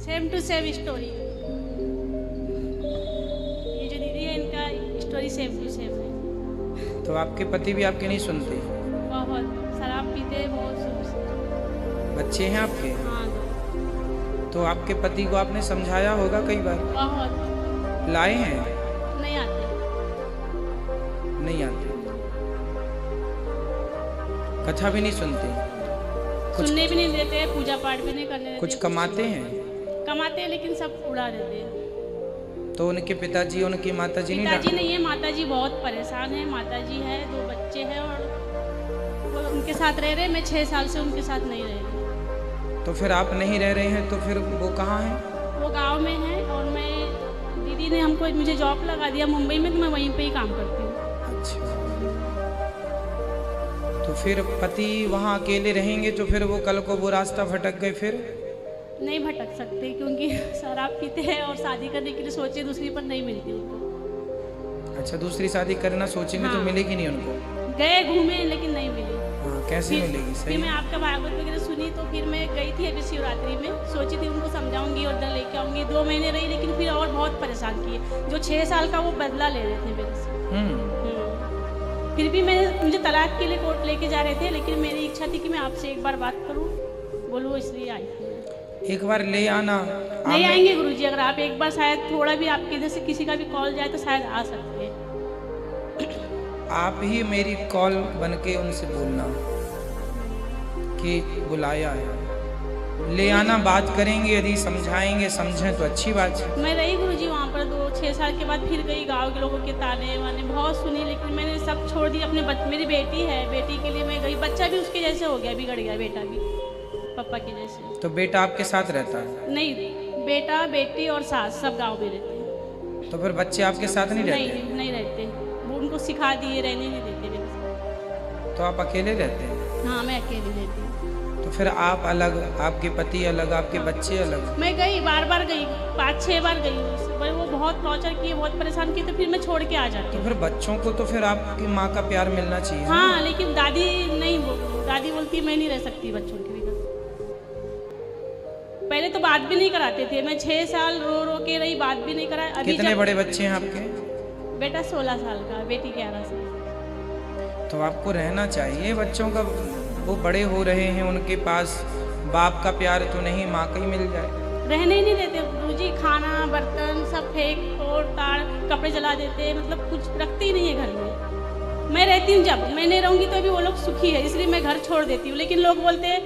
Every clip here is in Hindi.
Same to same story. ये जो दीदी है इनका स्टोरी सेम टू सेम है। तो आपके पति भी आपके नहीं सुनते? बहुत शराब पीते, बहुत सुनते। बच्चे हैं आपके? हाँ, तो आपके पति को आपने समझाया होगा कई बार? बहुत। लाए हैं? नहीं आते। नहीं आते। कथा भी नहीं सुनते? सुनने भी नहीं देते, पूजा पाठ भी नहीं करने देते। कुछ कमाते हैं? कमाते हैं लेकिन सब उड़ा देते हैं। तो उनके पिताजी उनकी माताजी नहीं पिताजी नहीं है, माताजी बहुत परेशान है। माताजी है, 2 बच्चे हैं और वो उनके साथ रह रहे हैं। मैं 6 साल से उनके साथ नहीं रह रही। तो फिर आप नहीं रह रहे हैं तो फिर वो कहाँ हैं? वो गांव में है और मैं दीदी ने मुझे जॉब लगा दिया मुंबई में, तो मैं वहीं पे ही काम करती हूँ। अच्छा, तो फिर पति वहाँ अकेले रहेंगे तो फिर वो कल को वो रास्ता भटक गए फिर? नहीं भटक सकते क्योंकि शराब पीते हैं और शादी करने के लिए सोचे, दूसरी पर नहीं मिलती उनको। अच्छा, दूसरी शादी करना सोचेंगे तो हाँ। मिलेगी नहीं उनको? गए घूमे लेकिन नहीं मिली। हाँ, कैसे मिलेगी? फिर सही। मैं आपका भागवत वगैरह सुनी तो फिर मैं गई थी अभी शिवरात्रि में, सोची थी उनको समझाऊंगी और उधर लेके आऊंगी। 2 महीने रही लेकिन फिर और बहुत परेशान किए। जो 6 साल का वो बदला ले रहे थे मेरे से। फिर भी मुझे तलाक के लिए कोर्ट लेके जा रहे थे, लेकिन मेरी इच्छा थी कि मैं आपसे एक बार बात करूं, बोलूं, इसलिए आई थी। एक बार ले आना। नहीं आएंगे गुरुजी, अगर आप एक बार शायद थोड़ा भी आपके इधर से किसी का भी कॉल जाए तो शायद आ सकते हैं। आप ही मेरी कॉल बन के उनसे बोलना कि बुलाया है, ले आना, बात करेंगे। यदि समझाएंगे, समझें तो अच्छी बात है। मैं रही गुरुजी वहाँ पर 6 साल के बाद फिर गई। गांव के लोगों के ताने वाने बहुत सुनी, लेकिन मैंने सब छोड़ दिया। मेरी बेटी है, बेटी के लिए मैं गई। बच्चा भी उसके जैसे हो गया, बिगड़ गया बेटा भी पापा के जैसे। तो बेटा आपके साथ रहता है? नहीं, बेटा बेटी और सास सब गाँव में रहते हैं। तो फिर बच्चे आपके साथ नहीं रहते? नहीं रहते, वो उनको सिखा दिए, रहने नहीं देते मेरे साथ। तो आप अकेले रहते हैं? हाँ, मैं अकेली रहती हूँ। तो फिर आप अलग, आपके पति अलग, आपके बच्चे अलग? मैं गई, बार गई, 5-6 बार गई। वो बहुत टॉर्चर किए, बहुत परेशान किए, तो फिर मैं छोड़ के आ जाती तो हूँ। फिर बच्चों को तो फिर आपकी माँ का प्यार मिलना चाहिए। हाँ, लेकिन दादी नहीं, दादी बोलती मैं नहीं रह सकती बच्चों के बिना। पहले तो बात भी नहीं कराते थे। मैं 6 साल रो के रही, बात भी नहीं करा। अभी कितने बड़े बच्चे हैं आपके? बेटा 16 साल का, बेटी 11 साल। तो आपको रहना चाहिए बच्चों का। वो बड़े हो रहे हैं, उनके पास बाप का प्यार तो नहीं, माँ का ही मिल जाए। रहने ही नहीं देते गुरुजी, खाना बर्तन सब फेंक तोड़ ताड़, कपड़े जला देते, मतलब कुछ रखते ही नहीं है घर में। मैं रहती हूँ, जब मैं नहीं रहूँगी तो भी वो लोग सुखी है, इसलिए मैं घर छोड़ देती हूँ। लेकिन लोग बोलते हैं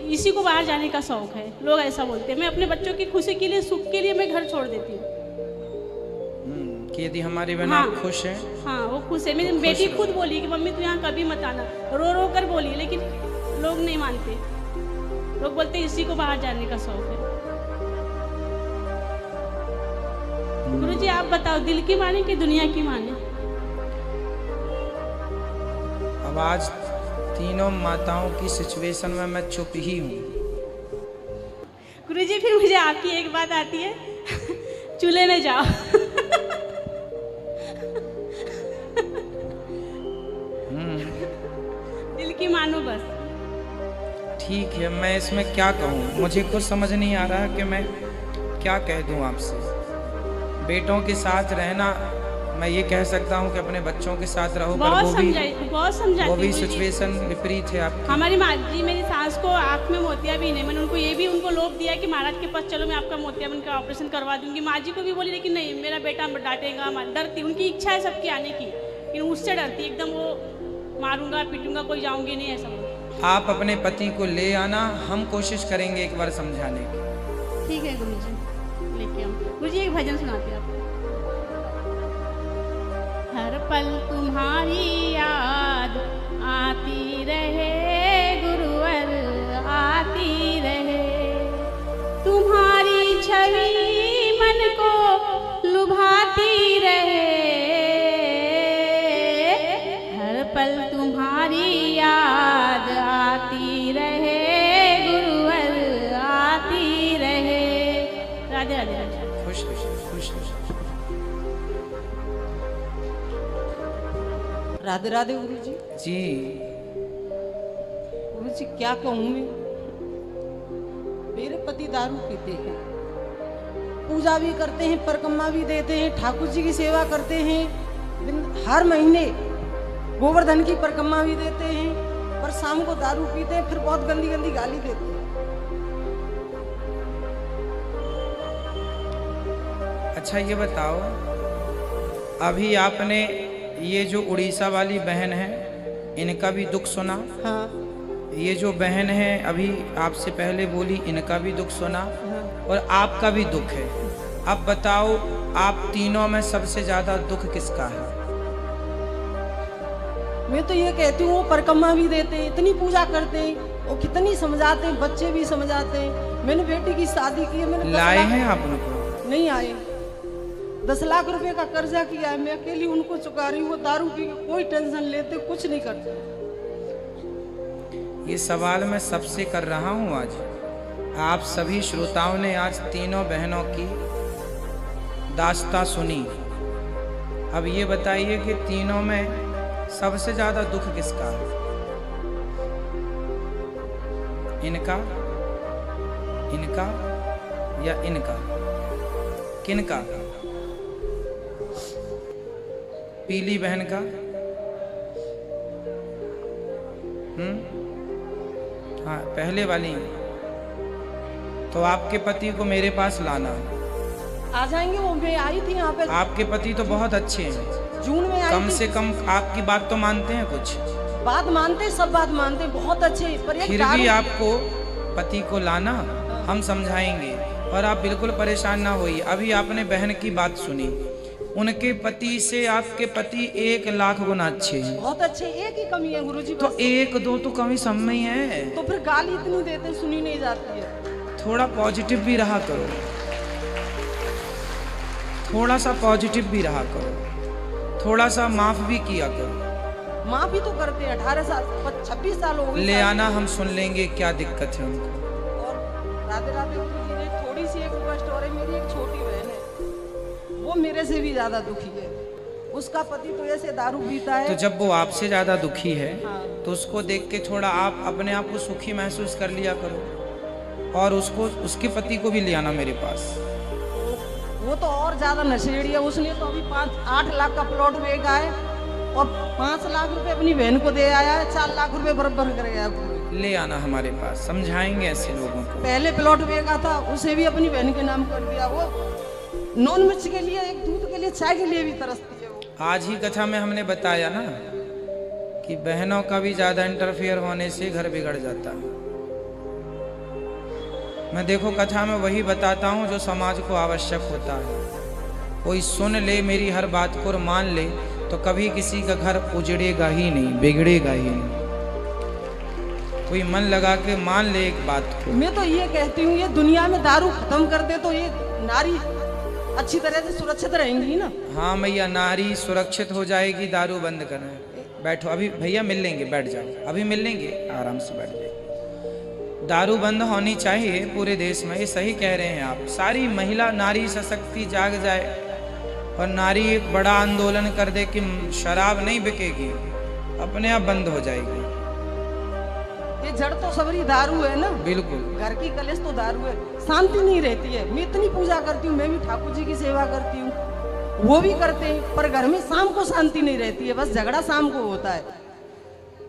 इसी को बाहर जाने का शौक है, लोग ऐसा बोलते हैं। मैं अपने बच्चों की खुशी के लिए, सुख के लिए मैं घर छोड़ देती हूँ कि यदि हमारे बिना आप खुश हैं। हाँ, वो खुश है। मेरी बेटी खुद बोली कि मम्मी तू यहाँ कभी मत आना, रो कर बोली, लेकिन लोग नहीं मानते। लोग बोलते इसी को बाहर जाने का शौक है। गुरुजी आप बताओ, दिल की माने कि दुनिया की माने? अब आज तीनों माताओं की सिचुएशन में मैं चुप ही हूँ। गुरुजी फिर मुझे आपकी एक बात आती है, चूल्हे में जाओ। दिल की मानो बस। ठीक है, मैं इसमें क्या कहूँ, मुझे कुछ समझ नहीं आ रहा कि मैं क्या कह दूँ आपसे। बेटों के साथ रहना, मैं ये कह सकता हूँ कि अपने बच्चों के साथ रहो, पर बहुत समझाती वो भी सिचुएशन विपरीत है आपकी। हमारी माँ जी, मेरी सास को आँख में मोतिया भी नहीं। मैंने उनको लोभ दिया कि महाराज के पास चलो, मैं आपका मोतिया बन का ऑपरेशन करवा दूंगी। माँ जी को भी बोली, लेकिन नहीं, मेरा बेटा डांटेगा। डरती, उनकी इच्छा है सबकी आने की, लेकिन मुझसे डरती एकदम। वो मारूंगा पीटूंगा, कोई जाऊंगी नहीं, ऐसा बोलती। आप अपने पति को ले आना, हम कोशिश करेंगे एक बार समझाने की। ठीक है गुरुजी, लेके आओ। गुरुजी एक भजन सुनाते हैं आपको। हर पल तुम्हारी याद आती रहे गुरुवर, आती रहे। तुम्हारी छवि मन को लुभाती रहे। हर पल तुम्हारी याद आती रहे गुरुवर, आती रहे। राधे राधे राधे। खुश खुश खुश खुश। राधे राधे गुरुजी। जी गुरुजी क्या कहूँ मैं, मेरे पति दारू पीते हैं पूजा भी करते हैं, परिक्रमा भी देते हैं, ठाकुर जी की सेवा करते हैं, हर महीने गोवर्धन की परिक्रमा भी देते हैं, पर शाम को दारू पीते हैं, फिर बहुत गंदी गंदी गाली देते हैं। अच्छा ये बताओ, अभी आपने ये जो उड़ीसा वाली बहन है इनका भी दुख सुना? हाँ। ये जो बहन है अभी आपसे पहले बोली, इनका भी दुख सुना। हाँ। और आपका भी दुख है। अब बताओ, आप तीनों में सबसे ज्यादा दुख किसका है? मैं तो ये कहती हूँ, वो परिक्रमा भी देते हैं, इतनी पूजा करते हैं, वो कितनी समझाते हैं, बच्चे भी समझाते हैं। मैंने बेटी की शादी की है, मैंने लाए हैं आप उनको? नहीं आए। 10 लाख रुपए का कर्जा किया है, मैं अकेली उनको चुका रही हूँ। वो दारू पी के कोई टेंशन लेते, कुछ नहीं करते। ये सवाल मैं सबसे कर रहा हूँ आज। आप सभी श्रोताओं ने आज तीनों बहनों की दास्तां सुनी। अब ये बताइए कि तीनों में सबसे ज्यादा दुख किसका है? इनका, इनका या इनका? किनका? पीली बहन का? हाँ, पहले वाली। तो आपके पति को मेरे पास लाना। आ जाएंगे, वो मैं आई थी यहाँ पे। आपके पति तो बहुत अच्छे हैं, जून में आई कम थी। से कम आपकी बात तो मानते हैं कुछ? बात मानते, सब बात मानते, बहुत अच्छे। पर फिर भी आपको पति को लाना, हम समझाएंगे और आप बिल्कुल परेशान ना होइए। अभी आपने बहन की बात सुनी, उनके पति से आपके पति 1 लाख गुना अच्छे हैं। बहुत अच्छे। एक ही कमी है गुरुजी, तो 1-2 तो कमी सब में ही है। तो फिर गाली इतनी देते, सुनी नहीं जाती है। थोड़ा पॉजिटिव भी रहा करो, थोड़ा सा पॉजिटिव भी रहा करो, थोड़ा सा माफ भी किया करो। माँ भी तो करते हैं। 18 साल 26 साल हो गए। ले आना, हम सुन लेंगे क्या दिक्कत है उनको। और राधे राधे गुरुजी ने थोड़ी सी एक रिक्वेस्ट और है, मेरी एक छोटी बहन है, वो मेरे से भी ज्यादा दुखी है। उसका पति तो ऐसे दारू पीता है। तो जब वो आपसे ज्यादा दुखी है, हाँ। तो उसको देख के थोड़ा आप अपने आप को सुखी महसूस कर लिया करो, और उसको, उसके पति को भी ले आना मेरे पास। वो तो और ज्यादा नशेड़ी है। उसने तो अभी 8 लाख का प्लॉट बेचा है और 5 लाख रुपए अपनी बहन को दे आया है। 4 लाख रुपए बराबर कर गया। ले आना हमारे पास, समझाएंगे ऐसे लोगों को। पहले प्लॉट बेचा था, उसे भी अपनी बहन के नाम कर दिया। वो नॉन मिर्च के लिए, एक दूध के लिए, चाय के लिए भी तरसती है वो। आज ही कथा में हमने बताया ना कि बहनों का भी ज्यादा इंटरफेयर होने से घर बिगड़ जाता है। मैं देखो कथा में वही बताता हूँ जो समाज को आवश्यक होता है। कोई सुन ले मेरी हर बात को और मान ले, तो कभी किसी का घर उजड़ेगा ही नहीं, बिगड़ेगा ही नहीं। कोई मन लगा के मान ले एक बात को। मैं तो ये कहती हूँ, ये दुनिया में दारू खत्म कर दे तो ये नारी अच्छी तरह से सुरक्षित रहेंगी ना। हाँ मैया, नारी सुरक्षित हो जाएगी, दारू बंद करना। बैठो, अभी भैया मिल लेंगे, बैठ जाओ, अभी मिल लेंगे, आराम से बैठ जाइए। दारू बंद होनी चाहिए पूरे देश में, ये सही कह रहे हैं आप। सारी महिला नारी सशक्ति जाग जाए और नारी एक बड़ा आंदोलन कर दे कि शराब नहीं बिकेगी, अपने आप बंद हो जाएगी। ये जड़ तो सबरी दारू है ना। बिल्कुल, घर की कलेश तो दारू है। शांति नहीं रहती है। मैं इतनी पूजा करती हूँ, मैं भी ठाकुर जी की सेवा करती हूँ, वो भी करते हैं, पर घर में शाम को शांति नहीं रहती है। बस झगड़ा शाम को होता है।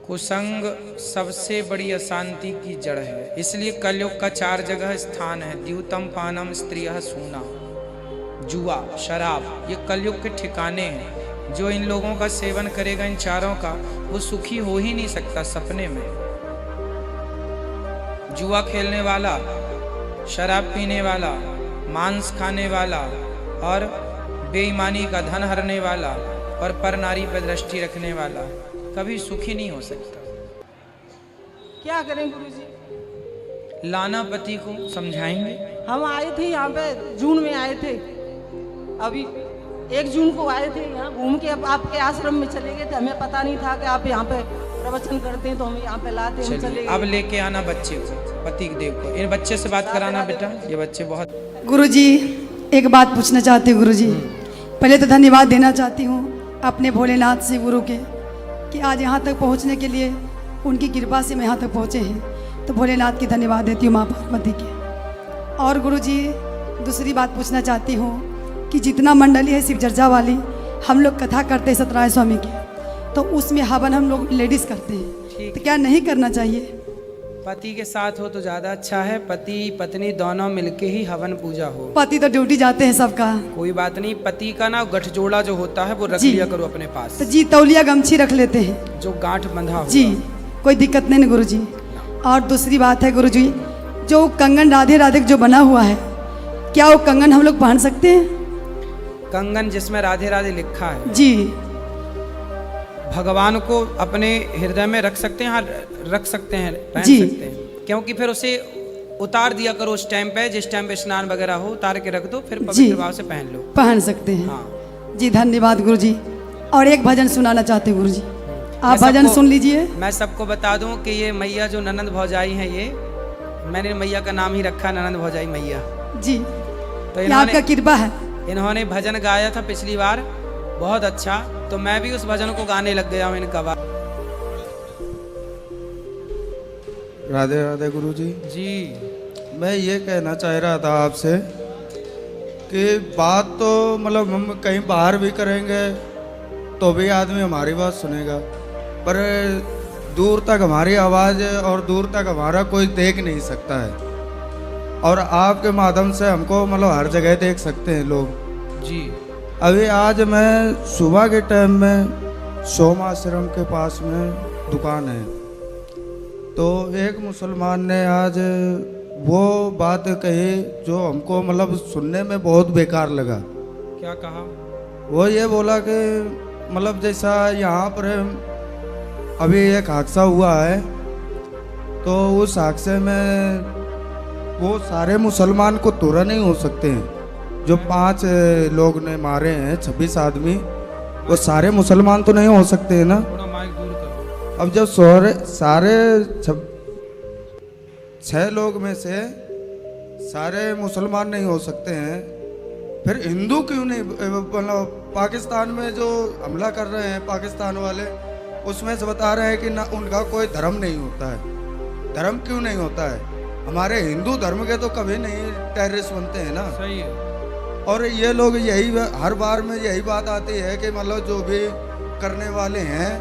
कुसंग सबसे बड़ी अशांति की जड़ है। इसलिए कलयुग का 4 जगह स्थान है। द्यूतम पानम स्त्रियः सूना, जुआ, शराब, ये कलयुग के ठिकाने हैं। जो इन लोगों का सेवन करेगा, इन चारों का, वो सुखी हो ही नहीं सकता सपने में। जुआ खेलने वाला, शराब पीने वाला, मांस खाने वाला और बेईमानी का धन हरने वाला और पर नारी पर दृष्टि रखने वाला कभी सुखी नहीं हो सकता। क्या करें गुरुजी? लाना पति को, समझाएंगे। हम आए थे यहाँ पे, जून में आए थे। अभी 1 जून को आए थे यहाँ घूम के। अब आपके आश्रम में चले गए थे, हमें पता नहीं था कि आप यहाँ पे प्रवचन करते हैं, तो हम यहाँ पे लाते हैं। चले अब लेके आना बच्चे को, पति देव को। इन बच्चे से बात कराना बेटा, ये बच्चे बहुत। गुरुजी, एक बात पूछना चाहती हूँ गुरुजी। पहले तो धन्यवाद देना चाहती हूँ अपने भोलेनाथ से, गुरु के, कि आज यहाँ तक पहुँचने के लिए उनकी कृपा से मैं यहाँ तक पहुँचे हैं। तो भोलेनाथ की धन्यवाद देती हूँ, माँ पार्वती के। और गुरुजी, दूसरी बात पूछना चाहती हूँ कि जितना मंडली है शिव चर्चा वाली, हम लोग कथा करते हैं सत्यनारायण स्वामी की, तो उसमें हवन हम लोग लेडीज करते हैं, ठीक। तो क्या नहीं करना चाहिए? पति के साथ हो तो ज़्यादा अच्छा है, पति पत्नी दोनों मिलके ही हवन पूजा हो। पति तो ड्यूटी जाते हैं सबका। कोई बात नहीं, पति का ना गठजोड़ा जो होता है वो रख जी। लिया करो अपने पास, तो जी तौलिया गमछी रख लेते हैं जो गांठ बंधा हो। जी, कोई दिक्कत नहीं ना गुरु जी। और दूसरी बात है गुरु जी, जो कंगन राधे राधे जो बना हुआ है, क्या वो कंगन हम लोग पहन सकते हैं? कंगन जिसमें राधे राधे लिखा है, जी भगवान को अपने हृदय में रख सकते हैं, हाँ रख सकते हैं, पहन जी। सकते हैं, क्योंकि फिर उसे उतार दिया करो उस टाइम पे, जिस टाइम पे स्नान वगैरह हो उतार के रख दो, फिर जी। पवित्र भाव से पहन लो। पहन सकते हैं। हाँ। जी धन्यवाद गुरु जी। और एक भजन सुनाना चाहते हैं गुरु जी, आप मैं भजन सबको- सुन लीजिए। मैं सबको बता दूं कि ये मैया जो ननंद भौजाई हैं, ये मैंने मैया का नाम ही रखा ननंद भौजाई मैया। जी, तो ये आपका कृपा है। इन्होंने भजन गाया था पिछली बार, बहुत अच्छा, तो मैं भी उस भजन को गाने लग गया हूँ इनका बात। राधे राधे गुरु जी। जी मैं ये कहना चाह रहा था आपसे कि बात तो मतलब हम कहीं बाहर भी करेंगे तो भी आदमी हमारी बात सुनेगा, पर दूर तक हमारी आवाज़ और दूर तक हमारा कोई देख नहीं सकता है, और आपके माध्यम से हमको मतलब हर जगह देख सकते हैं लोग। जी। अभी आज मैं सुबह के टाइम में सोम आश्रम के पास में दुकान है, तो एक मुसलमान ने आज वो बात कही जो हमको मतलब सुनने में बहुत बेकार लगा। क्या कहा? वो ये बोला कि मतलब जैसा यहाँ पर अभी एक हादसा हुआ है, तो उस हादसे में वो सारे मुसलमान को तोड़ा नहीं हो सकते हैं। जो 5 लोग ने मारे हैं, 26 आदमी, वो सारे मुसलमान तो नहीं हो सकते हैं ना। थोड़ा माइक दूर करो। अब जब सारे 6 लोग में से सारे मुसलमान नहीं हो सकते हैं, फिर हिंदू क्यों नहीं? मतलब पाकिस्तान में जो हमला कर रहे हैं पाकिस्तान वाले, उसमें से बता रहे हैं कि ना उनका कोई धर्म नहीं होता है। धर्म क्यों नहीं होता है? हमारे हिंदू धर्म के तो कभी नहीं टेररिस्ट बनते हैं ना। सही है। और ये लोग यही हर बार में यही बात आती है कि मतलब जो भी करने वाले हैं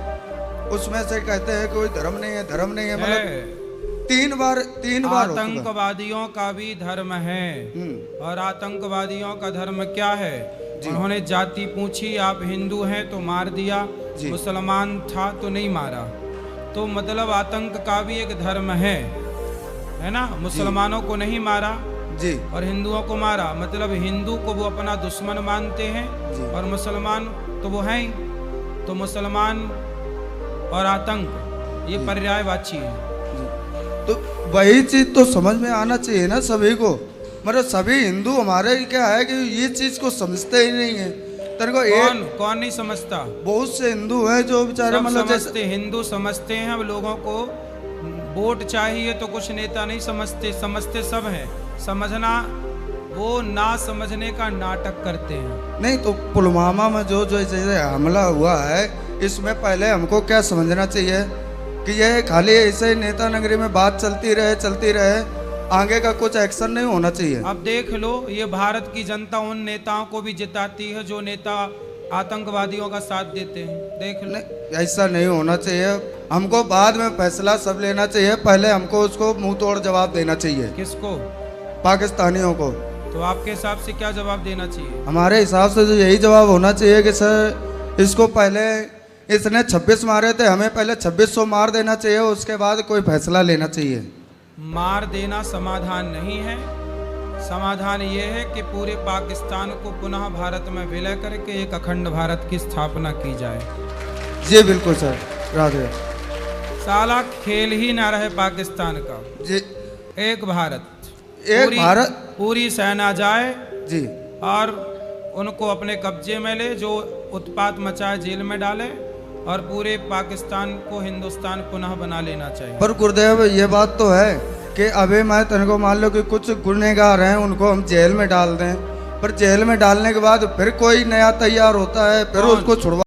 उसमें से कहते हैं कोई धर्म नहीं है, धर्म नहीं है। मतलब 3 बार हो चुका। आतंकवादियों का भी धर्म है, और आतंकवादियों का धर्म क्या है? उन्होंने जाति पूछी, आप हिंदू हैं तो मार दिया, मुसलमान था तो नहीं मारा। तो मतलब आतंक का भी एक धर्म है ना? मुसलमानों को नहीं मारा जी, और हिंदुओं को मारा, मतलब हिंदू को वो अपना दुश्मन मानते हैं, और मुसलमान तो वो हैं ही। तो मुसलमान और आतंक ये पर्यायवाची है। तो वही चीज तो समझ में आना चाहिए ना सभी को। मतलब सभी हिंदू हमारे क्या है कि ये चीज को समझते ही नहीं है। तेरे को कौन नहीं समझता? बहुत से हिंदू हैं जो बेचारे मतलब समझते, हिंदू समझते हैं। अब लोगों को वोट चाहिए तो कुछ नेता नहीं समझते, समझते सब हैं। समझना, वो ना समझने का नाटक करते हैं। नहीं तो पुलवामा में जो जैसे हमला हुआ है, इसमें पहले हमको क्या समझना चाहिए कि ये खाली ऐसे ही नेता नगरी में बात चलती रहे, आगे का कुछ एक्शन नहीं होना चाहिए। अब देख लो, ये भारत की जनता उन नेताओं को भी जिताती है जो नेता आतंकवादियों का साथ देते हैं। देख लो, ऐसा नहीं होना चाहिए। हमको बाद में फैसला सब लेना चाहिए, पहले हमको उसको मुंह तोड़ जवाब देना चाहिए। किसको? पाकिस्तानियों को। तो आपके हिसाब से क्या जवाब देना चाहिए? हमारे हिसाब से तो यही जवाब होना चाहिए कि सर इसको पहले, इसने 26 मारे थे, हमें पहले 2600 मार देना चाहिए, उसके बाद कोई फैसला लेना चाहिए। मार देना समाधान नहीं है। समाधान ये है कि पूरे पाकिस्तान को पुनः भारत में विलय करके एक अखंड भारत की स्थापना की जाए। जी बिल्कुल सर, राधे। साला खेल ही ना रहे पाकिस्तान का। जी, एक भारत, पूरी सेना जाए जी, और उनको अपने कब्जे में ले, जो उत्पात मचाए जेल में डाले, और पूरे पाकिस्तान को हिंदुस्तान पुनः बना लेना चाहिए। पर गुरुदेव ये बात तो है कि अभी मैं तेरे को मान लो कि कुछ गुनहगार हैं, उनको हम जेल में डाल दें, पर जेल में डालने के बाद फिर कोई नया तैयार होता है, फिर उसको छुड़वा